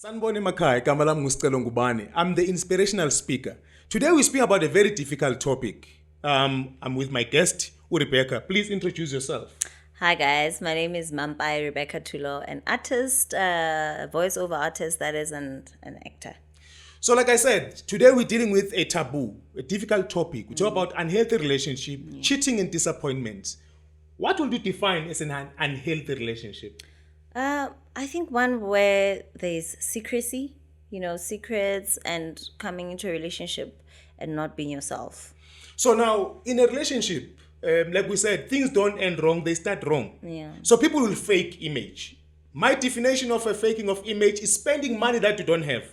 Sanibona emakhaya, igama lami Scelo Ngubane. I'm the inspirational speaker. Today we speak about a very difficult topic. I'm with my guest, Rebecca. Please introduce yourself. Hi guys, my name is Mampai Rebecca Tulo, an artist, voiceover artist that is an actor. So like I said, today we're dealing with a taboo, a difficult topic. We talk about unhealthy relationship, cheating and disappointments. What would you define as an unhealthy relationship? I think one where there's secrecy, secrets and coming into a relationship and not being yourself. So now, in a relationship, like we said, things don't end wrong, they start wrong. Yeah. So people will fake image. My definition of a faking of image is spending money that you don't have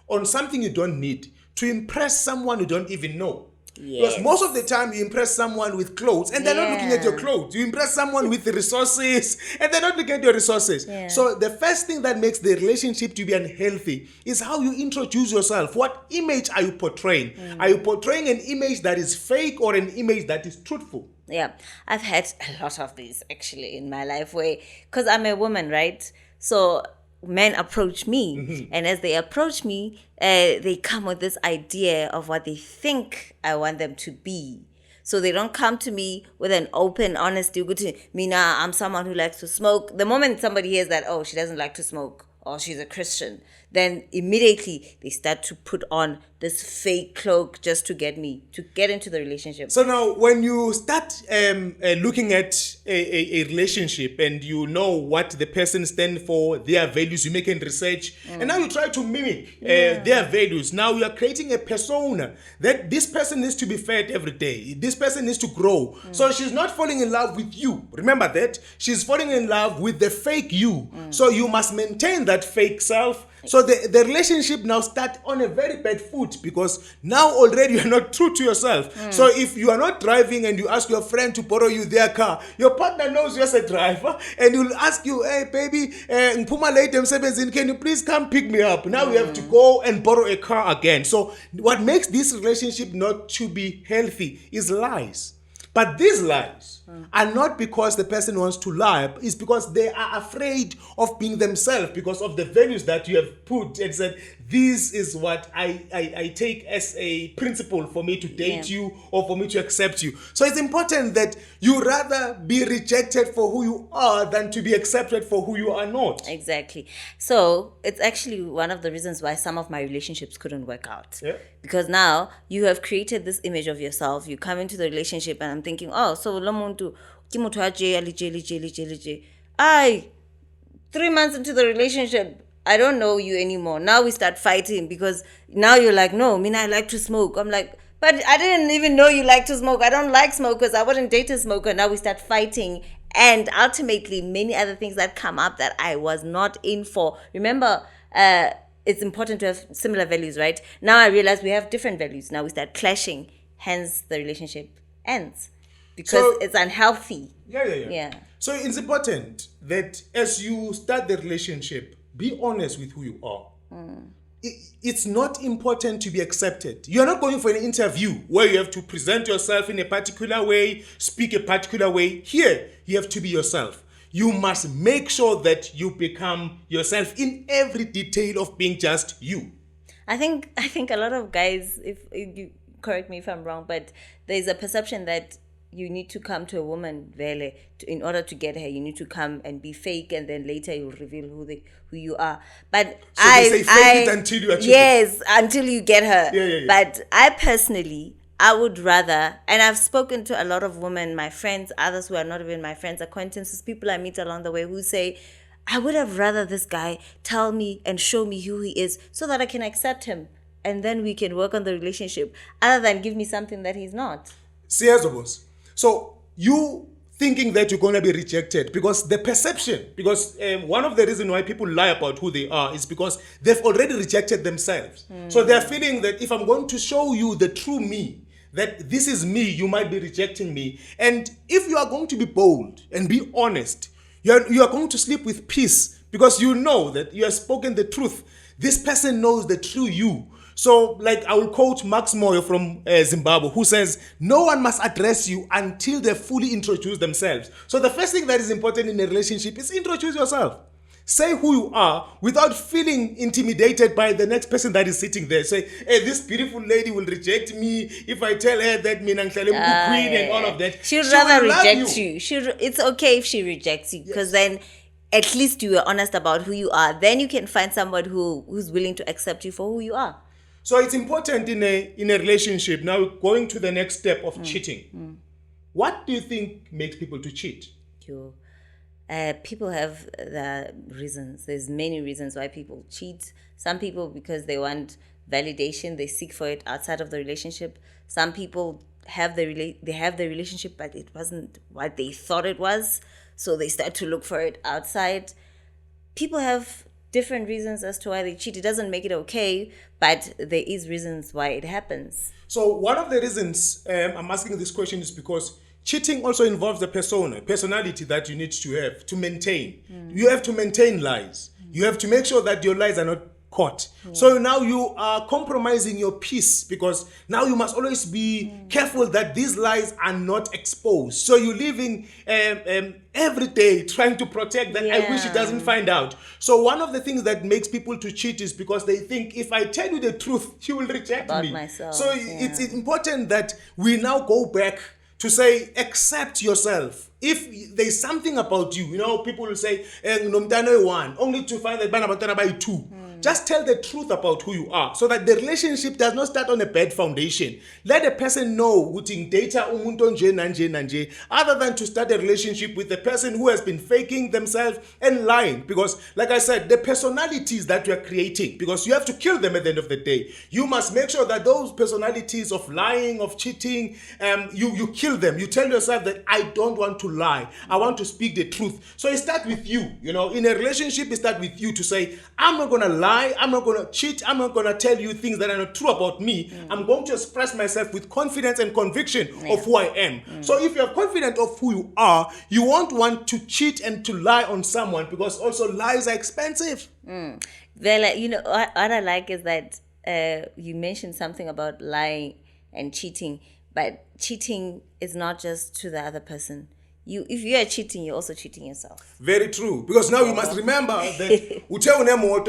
on something you don't need to impress someone you don't even know. Yes. Because most of the time you impress someone with clothes and they're not looking at your clothes. You impress someone with the resources and they're not looking at your resources. Yeah. So the first thing that makes the relationship to be unhealthy is how you introduce yourself. What image are you portraying? Are you portraying an image that is fake or an image that is truthful? Yeah, I've had a lot of these actually in my life where, because I'm a woman, right? So men approach me, and as they approach me, they come with this idea of what they think I want them to be. So they don't come to me with an open, honest, Mina, I'm someone who likes to smoke. The moment somebody hears that, oh, she doesn't like to smoke, or she's a Christian, then immediately they start to put on this fake cloak just to get into the relationship. So now when you start looking at a relationship and you know what the person stands for, their values, you make a research, and now you try to mimic their values. Now you are creating a persona that this person needs to be fed every day. This person needs to grow. So she's not falling in love with you. Remember that. She's falling in love with the fake you. So you must maintain that fake self. So the relationship now starts on a very bad foot because now already you're not true to yourself. So if you are not driving and you ask your friend to borrow you their car, your partner knows you as a driver and will ask you, hey baby, ngphuma late emsebenzini, can you please come pick me up? Now you have to go and borrow a car again. So what makes this relationship not to be healthy is lies. But these lies are not because the person wants to lie. It's because they are afraid of being themselves because of the values that you have put and said, this is what I take as a principle for me to date you or for me to accept you. So it's important that you rather be rejected for who you are than to be accepted for who you are not. Exactly. So it's actually one of the reasons why some of my relationships couldn't work out. Yeah. Because now you have created this image of yourself. You come into the relationship and I'm thinking, oh, so lo muntu ke motho a je, alije. 3 months into the relationship, I don't know you anymore. Now we start fighting because now you're like, no, Mina, I like to smoke. I'm like, but I didn't even know you like to smoke. I don't like smokers. I wouldn't date a smoker. Now we start fighting. And ultimately, many other things that come up that I was not in for. Remember, it's important to have similar values, right? Now I realize we have different values. Now we start clashing. Hence, the relationship ends. Because it's unhealthy. Yeah. So it's important that as you start the relationship, be honest with who you are. It's not important to be accepted. You're not going for an interview where you have to present yourself in a particular way, speak a particular way. Here, you have to be yourself. You must make sure that you become yourself in every detail of being just you. I think a lot of guys, if you correct me if I'm wrong, but there's a perception that you need to come to a woman, Vele, in order to get her. You need to come and be fake, and then later you'll reveal who you are. But so they say fake it until you achieve it. Until you get her. Yeah. But I personally, I would rather, and I've spoken to a lot of women, my friends, others who are not even my friends, acquaintances, people I meet along the way who say, I would have rather this guy tell me and show me who he is so that I can accept him. And then we can work on the relationship, other than give me something that he's not. So you thinking that you're going to be rejected because the perception, because one of the reasons why people lie about who they are is because they've already rejected themselves. So they're feeling that if I'm going to show you the true me, that this is me, you might be rejecting me. And if you are going to be bold and be honest, you are going to sleep with peace because you know that you have spoken the truth. This person knows the true you. So, like I will quote Max Moyo from Zimbabwe, who says, no one must address you until they fully introduce themselves. So the first thing that is important in a relationship is introduce yourself. say who you are without feeling intimidated by the next person that is sitting there. Say, hey, this beautiful lady will reject me if I tell her that me nang hlale queen and all of that. She'd She rather will love reject you. It's okay if she rejects you, because then at least you are honest about who you are. Then you can find somebody who's willing to accept you for who you are. So it's important in a relationship. Now going to the next step of cheating. What do you think makes people to cheat? People have the reasons. There's many reasons why people cheat. Some people because they want validation, they seek for it outside of the relationship. Some people have the relationship, but it wasn't what they thought it was, so they start to look for it outside. People have different reasons as to why they cheat. It doesn't make it okay, but there is reasons why it happens. So one of the reasons I'm asking this question is because cheating also involves the personality that you need to have to maintain. You have to maintain lies. You have to make sure that your lies are not caught. So now you are compromising your peace, because now you must always be careful that these lies are not exposed. So you're living every day trying to protect that. I wish it doesn't find out. So one of the things that makes people to cheat is because they think, if I tell you the truth, you will reject About me. myself, So it's important that we now go back to say, accept yourself. If there's something about you, people will say, only to find that banabantana by two. Just tell the truth about who you are, so that the relationship does not start on a bad foundation. Let the person know data other than to start a relationship with the person who has been faking themselves and lying. Because like I said, the personalities that you are creating, because you have to kill them at the end of the day. You must make sure that those personalities of lying, of cheating, you kill them. You tell yourself that I don't want to lie. I want to speak the truth. So it starts with you. In a relationship, it starts with you to say, I'm not going to lie. I'm not going to cheat. I'm not going to tell you things that are not true about me. I'm going to express myself with confidence and conviction of who I am. So if you're confident of who you are, you won't want to cheat and to lie on someone, because also lies are expensive. Well, what I like is that you mentioned something about lying and cheating, but cheating is not just to the other person. If you are cheating, you're also cheating yourself. Very true. Because now you must remember that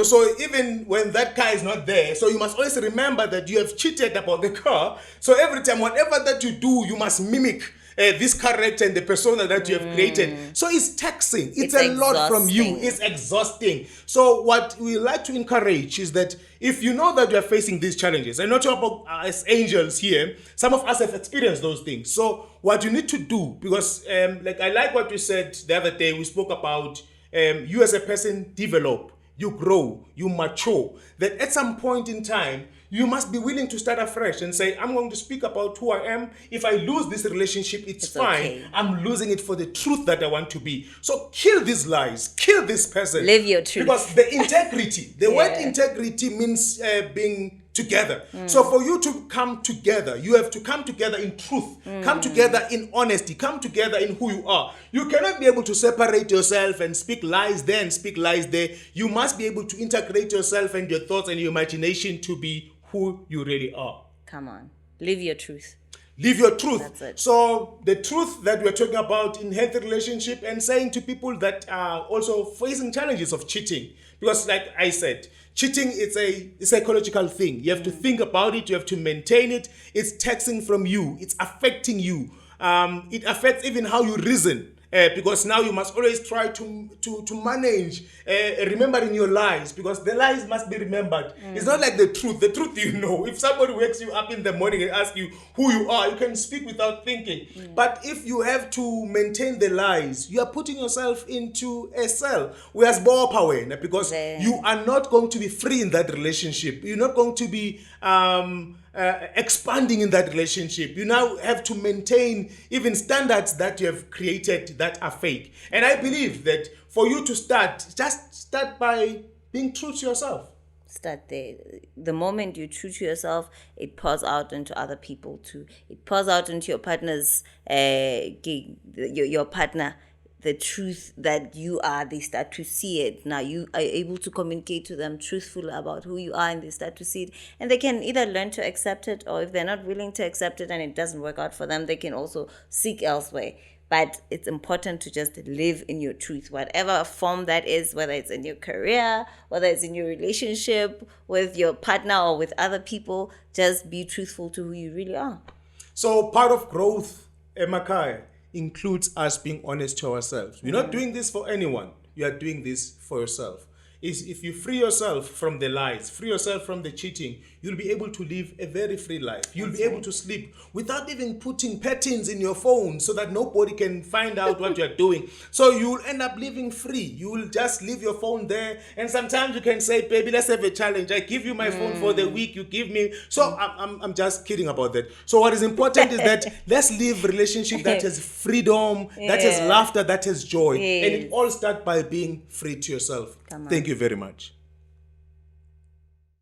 so even when that car is not there, so you must always remember that you have cheated about the car. So every time, whatever that you do, you must mimic this character and the persona that you have created. So it's taxing. It's a lot from you. It's exhausting. So what we like to encourage is that if you know that you are facing these challenges, and not about as angels here, some of us have experienced those things. So what you need to do, because I like what you said the other day, we spoke about you as a person develop, you grow, you mature, that at some point in time, you must be willing to start afresh and say, I'm going to speak about who I am. If I lose this relationship, it's fine. Okay. I'm losing it for the truth that I want to be. So kill these lies. Kill this person. Live your truth. Because the integrity, the word integrity means being together. So for you to come together, you have to come together in truth, come together in honesty, come together in who you are. You cannot be able to separate yourself and speak lies there and speak lies there. You must be able to integrate yourself and your thoughts and your imagination to be who you really are. Come on, live your truth. Live your truth. That's it. So the truth that we're talking about in healthy relationship, and saying to people that are also facing challenges of cheating, because like I said, cheating is a psychological thing. You have to think about it. You have to maintain it. It's taxing from you. It's affecting you. It affects even how you reason. Because now you must always try to manage remembering your lies, because the lies must be remembered. It's not like the truth. The truth, if somebody wakes you up in the morning and asks you who you are, you can speak without thinking. But if you have to maintain the lies, you are putting yourself into a cell. Whereas because you are not going to be free in that relationship. You're not going to be expanding in that relationship. You now have to maintain even standards that you have created that are fake. And I believe that for you to just start by being true to yourself. Start there. The moment you're true to yourself, it pours out into other people too. It pours out into your partner's your partner. The truth that you are, they start to see it. Now you are able to communicate to them truthfully about who you are, and they start to see it. And they can either learn to accept it, or if they're not willing to accept it and it doesn't work out for them, they can also seek elsewhere. But it's important to just live in your truth, whatever form that is, whether it's in your career, whether it's in your relationship with your partner or with other people. Just be truthful to who you really are. So part of growth, Emakai, includes us being honest to ourselves. We're not doing this for anyone. You are doing this for yourself. If you free yourself from the lies, free yourself from the cheating, you'll be able to live a very free life. You'll be able to sleep without even putting patterns in your phone so that nobody can find out what you're doing. So you'll end up living free. You will just leave your phone there. And sometimes you can say, baby, let's have a challenge. I give you my phone for the week. You give me. So I'm just kidding about that. So what is important is that let's live a relationship that has freedom, that has laughter, that has joy. And it all starts by being free to yourself. Thank you very much.